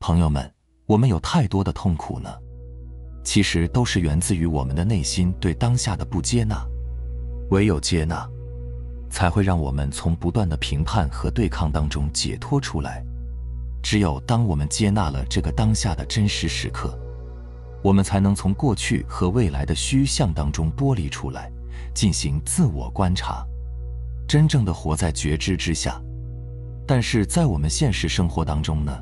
朋友们，我们有太多的痛苦呢，其实都是源自于我们的内心对当下的不接纳。唯有接纳，才会让我们从不断的评判和对抗当中解脱出来。只有当我们接纳了这个当下的真实时刻，我们才能从过去和未来的虚像当中剥离出来，进行自我观察，真正的活在觉知之下。但是在我们现实生活当中呢，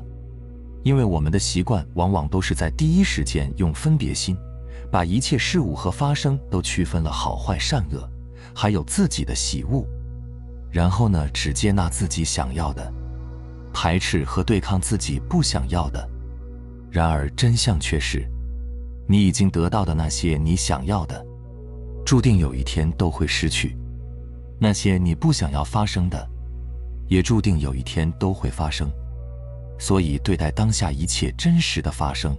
因为我们的习惯往往都是在第一时间用分别心，把一切事物和发生都区分了好坏善恶，还有自己的喜恶，然后呢，只接纳自己想要的，排斥和对抗自己不想要的。然而真相却是，你已经得到的那些你想要的，注定有一天都会失去；那些你不想要发生的，也注定有一天都会发生。所以对待当下一切真实的发生，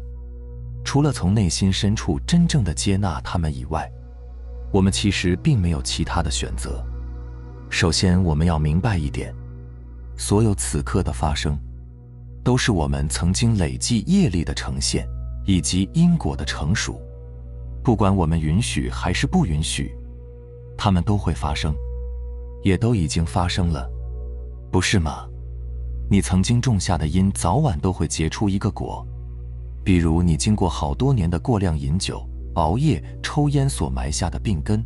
除了从内心深处真正的接纳它们以外，我们其实并没有其他的选择。首先我们要明白一点，所有此刻的发生，都是我们曾经累积业力的呈现，以及因果的成熟。不管我们允许还是不允许，它们都会发生，也都已经发生了，不是吗？你曾经种下的因，早晚都会结出一个果。比如你经过好多年的过量饮酒、熬夜、抽烟所埋下的病根，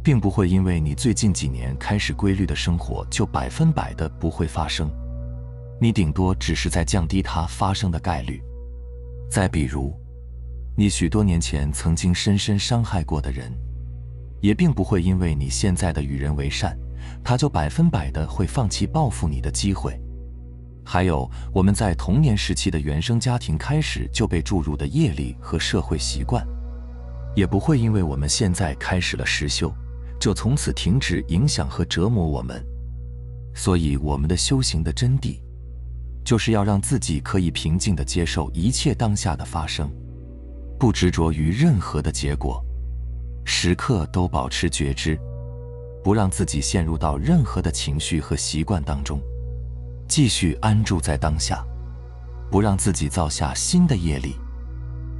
并不会因为你最近几年开始规律的生活就100%的不会发生，你顶多只是在降低它发生的概率。再比如，你许多年前曾经深深伤害过的人，也并不会因为你现在的与人为善，他就100%的会放弃报复你的机会。还有我们在童年时期的原生家庭开始就被注入的业力和社会习惯，也不会因为我们现在开始了实修，就从此停止影响和折磨我们。所以我们的修行的真谛，就是要让自己可以平静地接受一切当下的发生，不执着于任何的结果，时刻都保持觉知，不让自己陷入到任何的情绪和习惯当中，继续安住在当下，不让自己造下新的业力，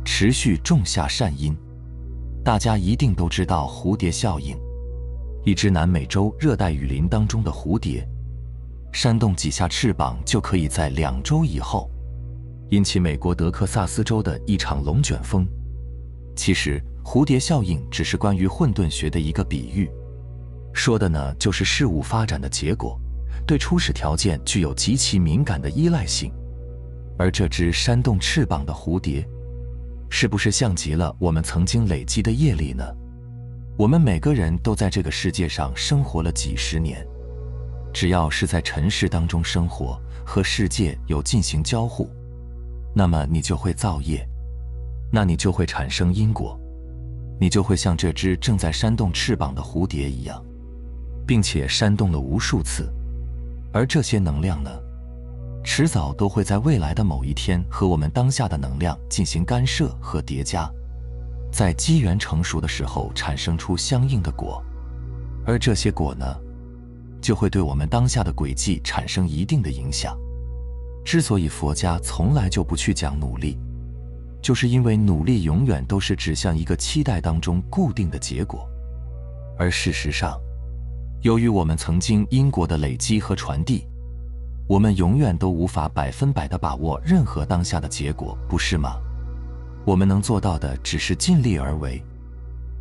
持续种下善因。大家一定都知道蝴蝶效应，一只南美洲热带雨林当中的蝴蝶，扇动几下翅膀就可以在2周以后引起美国德克萨斯州的一场龙卷风。其实蝴蝶效应只是关于混沌学的一个比喻，说的呢就是事物发展的结果对初始条件具有极其敏感的依赖性。而这只扇动翅膀的蝴蝶，是不是像极了我们曾经累积的业力呢？我们每个人都在这个世界上生活了几十年，只要是在尘世当中生活，和世界有进行交互，那么你就会造业，那你就会产生因果，你就会像这只正在扇动翅膀的蝴蝶一样，并且扇动了无数次。而这些能量呢，迟早都会在未来的某一天和我们当下的能量进行干涉和叠加，在机缘成熟的时候产生出相应的果。而这些果呢，就会对我们当下的轨迹产生一定的影响。之所以佛家从来就不去讲努力，就是因为努力永远都是指向一个期待当中固定的结果。而事实上，由于我们曾经因果的累积和传递，我们永远都无法100%的把握任何当下的结果，不是吗？我们能做到的只是尽力而为。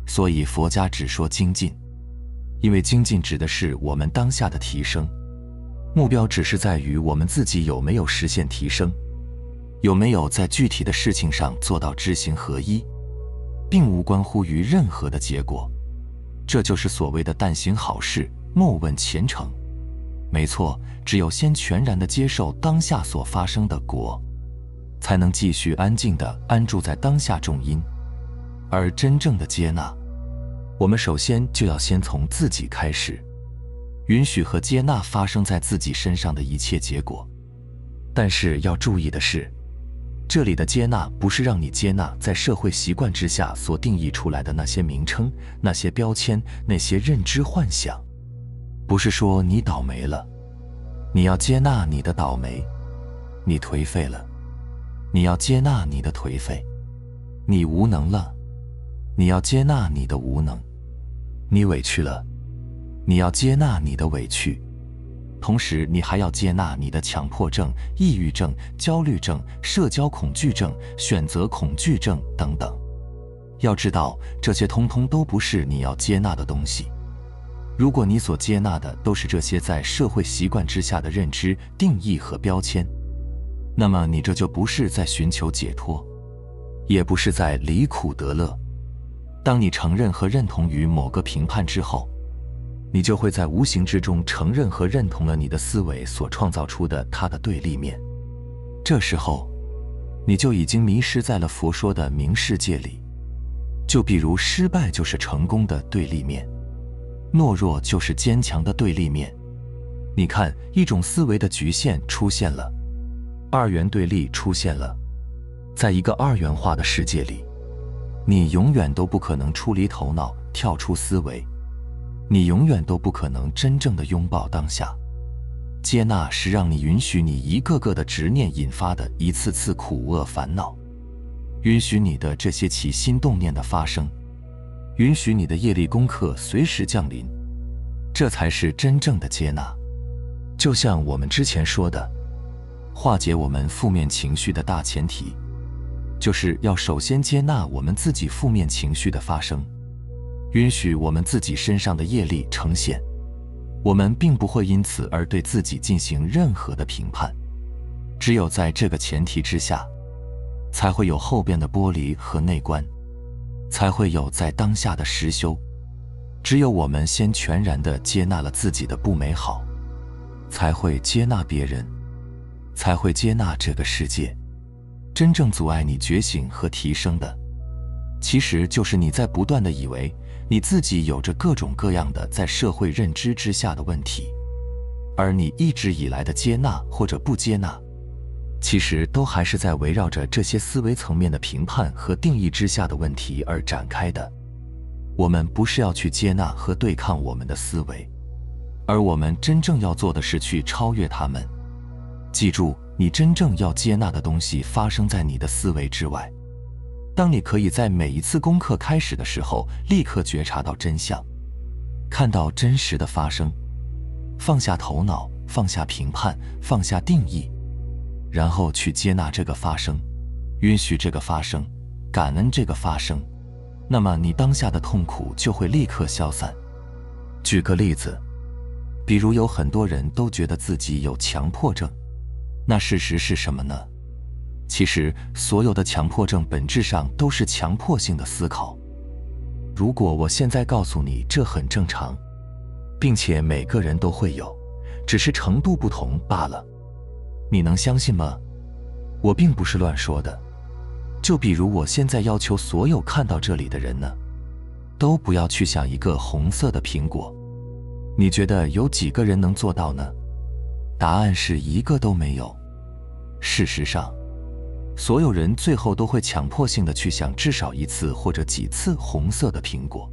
所以佛家只说精进，因为精进指的是我们当下的提升，目标只是在于我们自己有没有实现提升，有没有在具体的事情上做到知行合一，并无关乎于任何的结果。这就是所谓的但行好事，莫问前程。没错，只有先全然地接受当下所发生的果，才能继续安静地安住在当下种因。而真正的接纳，我们首先就要先从自己开始，允许和接纳发生在自己身上的一切结果。但是要注意的是，这里的接纳不是让你接纳在社会习惯之下所定义出来的那些名称、那些标签、那些认知幻想。不是说你倒霉了，你要接纳你的倒霉；你颓废了，你要接纳你的颓废，你无能了，你要接纳你的无能；你委屈了，你要接纳你的委屈。同时，你还要接纳你的强迫症、抑郁症、焦虑症、社交恐惧症、选择恐惧症等等。要知道，这些通通都不是你要接纳的东西。如果你所接纳的都是这些在社会习惯之下的认知、定义和标签，那么你这就不是在寻求解脱，也不是在离苦得乐。当你承认和认同于某个评判之后，你就会在无形之中承认和认同了你的思维所创造出的它的对立面。这时候，你就已经迷失在了佛说的明世界里。就比如失败就是成功的对立面，懦弱就是坚强的对立面。你看，一种思维的局限出现了，二元对立出现了。在一个二元化的世界里，你永远都不可能出离头脑，跳出思维，你永远都不可能真正的拥抱当下。接纳是让你允许你一个个的执念引发的一次次苦厄烦恼，允许你的这些起心动念的发生，允许你的业力功课随时降临，这才是真正的接纳。就像我们之前说的，化解我们负面情绪的大前提，就是要首先接纳我们自己负面情绪的发生，允许我们自己身上的业力呈现。我们并不会因此而对自己进行任何的评判，只有在这个前提之下，才会有后边的剥离和内观，才会有在当下的实修。只有我们先全然地接纳了自己的不美好，才会接纳别人，才会接纳这个世界。真正阻碍你觉醒和提升的，其实就是你在不断地以为你自己有着各种各样的在社会认知之下的问题，而你一直以来的接纳或者不接纳，其实都还是在围绕着这些思维层面的评判和定义之下的问题而展开的。我们不是要去接纳和对抗我们的思维，而我们真正要做的是去超越它们。记住，你真正要接纳的东西发生在你的思维之外。当你可以在每一次功课开始的时候，立刻觉察到真相，看到真实的发生，放下头脑，放下评判，放下定义，然后去接纳这个发生，允许这个发生，感恩这个发生，那么你当下的痛苦就会立刻消散。举个例子，比如有很多人都觉得自己有强迫症，那事实是什么呢？其实，所有的强迫症本质上都是强迫性的思考。如果我现在告诉你这很正常，并且每个人都会有，只是程度不同罢了，你能相信吗？我并不是乱说的。就比如我现在要求所有看到这里的人呢，都不要去想一个红色的苹果。你觉得有几个人能做到呢？答案是一个都没有。事实上，所有人最后都会强迫性的去想至少一次或者几次红色的苹果。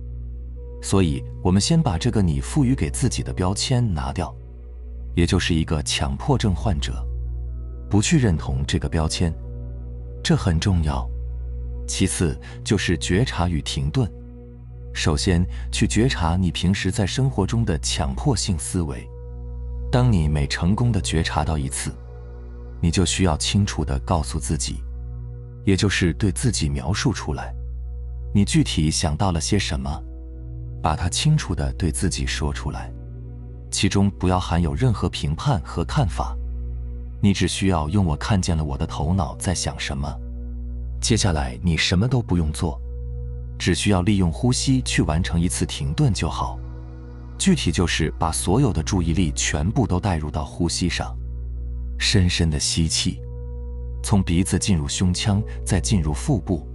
所以，我们先把这个你赋予给自己的标签拿掉，也就是一个强迫症患者，不去认同这个标签，这很重要。其次就是觉察与停顿。首先，去觉察你平时在生活中的强迫性思维。当你每成功的觉察到一次，你就需要清楚地告诉自己，也就是对自己描述出来，你具体想到了些什么，把它清楚地对自己说出来，其中不要含有任何评判和看法，你只需要用我看见了我的头脑在想什么。接下来你什么都不用做，只需要利用呼吸去完成一次停顿就好。具体就是把所有的注意力全部都带入到呼吸上，深深的吸气，从鼻子进入胸腔，再进入腹部，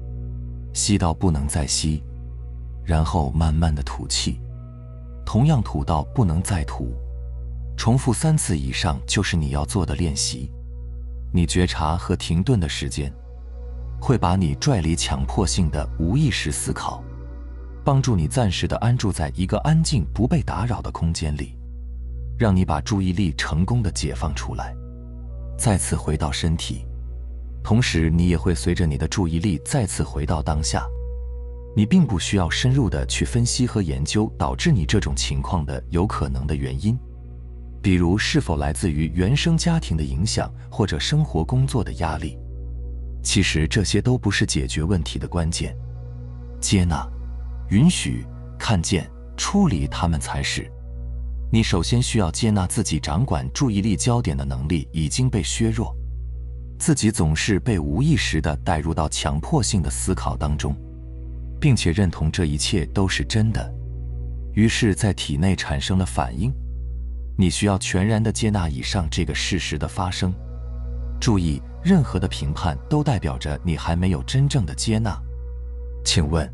吸到不能再吸，然后慢慢的吐气，同样吐到不能再吐，重复3次以上就是你要做的练习。你觉察和停顿的时间，会把你拽离强迫性的无意识思考，帮助你暂时的安住在一个安静不被打扰的空间里，让你把注意力成功的解放出来。再次回到身体，同时你也会随着你的注意力再次回到当下。你并不需要深入的去分析和研究导致你这种情况的有可能的原因，比如是否来自于原生家庭的影响，或者生活工作的压力。其实这些都不是解决问题的关键，接纳、允许、看见、处理它们才是。你首先需要接纳自己掌管注意力焦点的能力已经被削弱，自己总是被无意识地带入到强迫性的思考当中，并且认同这一切都是真的，于是在体内产生了反应。你需要全然地接纳以上这个事实的发生。注意，任何的评判都代表着你还没有真正的接纳。请问，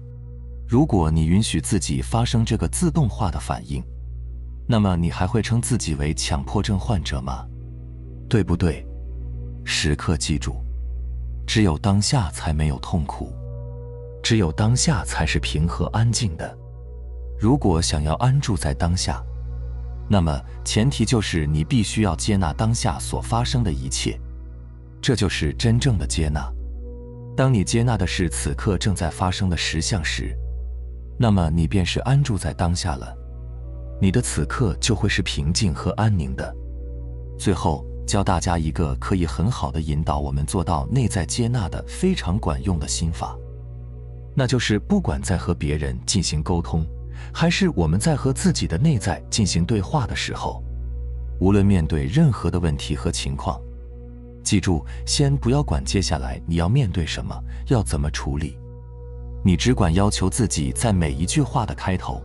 如果你允许自己发生这个自动化的反应，那么你还会称自己为强迫症患者吗？对不对？时刻记住，只有当下才没有痛苦，只有当下才是平和安静的。如果想要安住在当下，那么前提就是你必须要接纳当下所发生的一切，这就是真正的接纳。当你接纳的是此刻正在发生的实相时，那么你便是安住在当下了，你的此刻就会是平静和安宁的。最后，教大家一个可以很好的引导我们做到内在接纳的非常管用的心法，那就是不管在和别人进行沟通，还是我们在和自己的内在进行对话的时候，无论面对任何的问题和情况，记住，先不要管接下来你要面对什么，要怎么处理，你只管要求自己在每一句话的开头，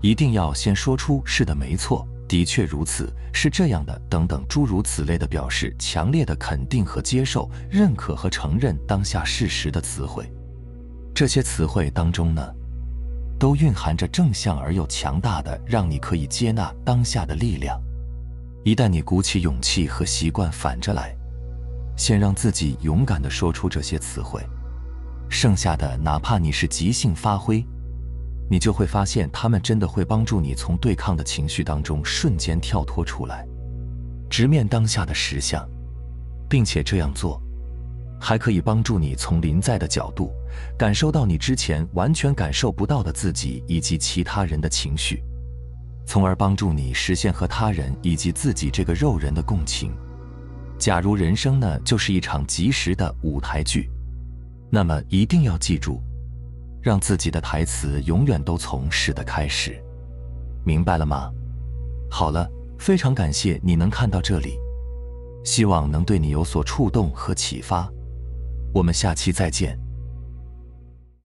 一定要先说出是的，没错，的确如此，是这样的，等等诸如此类的表示强烈的肯定和接受、认可和承认当下事实的词汇。这些词汇当中呢，都蕴含着正向而又强大的让你可以接纳当下的力量。一旦你鼓起勇气和习惯反着来，先让自己勇敢地说出这些词汇，剩下的哪怕你是即兴发挥，你就会发现它们真的会帮助你从对抗的情绪当中瞬间跳脱出来，直面当下的实相，并且这样做还可以帮助你从临在的角度感受到你之前完全感受不到的自己以及其他人的情绪，从而帮助你实现和他人以及自己这个肉人的共情。假如人生呢就是一场即时的舞台剧，那么一定要记住，让自己的台词永远都从是的开始。明白了吗？好了，非常感谢你能看到这里，希望能对你有所触动和启发。我们下期再见。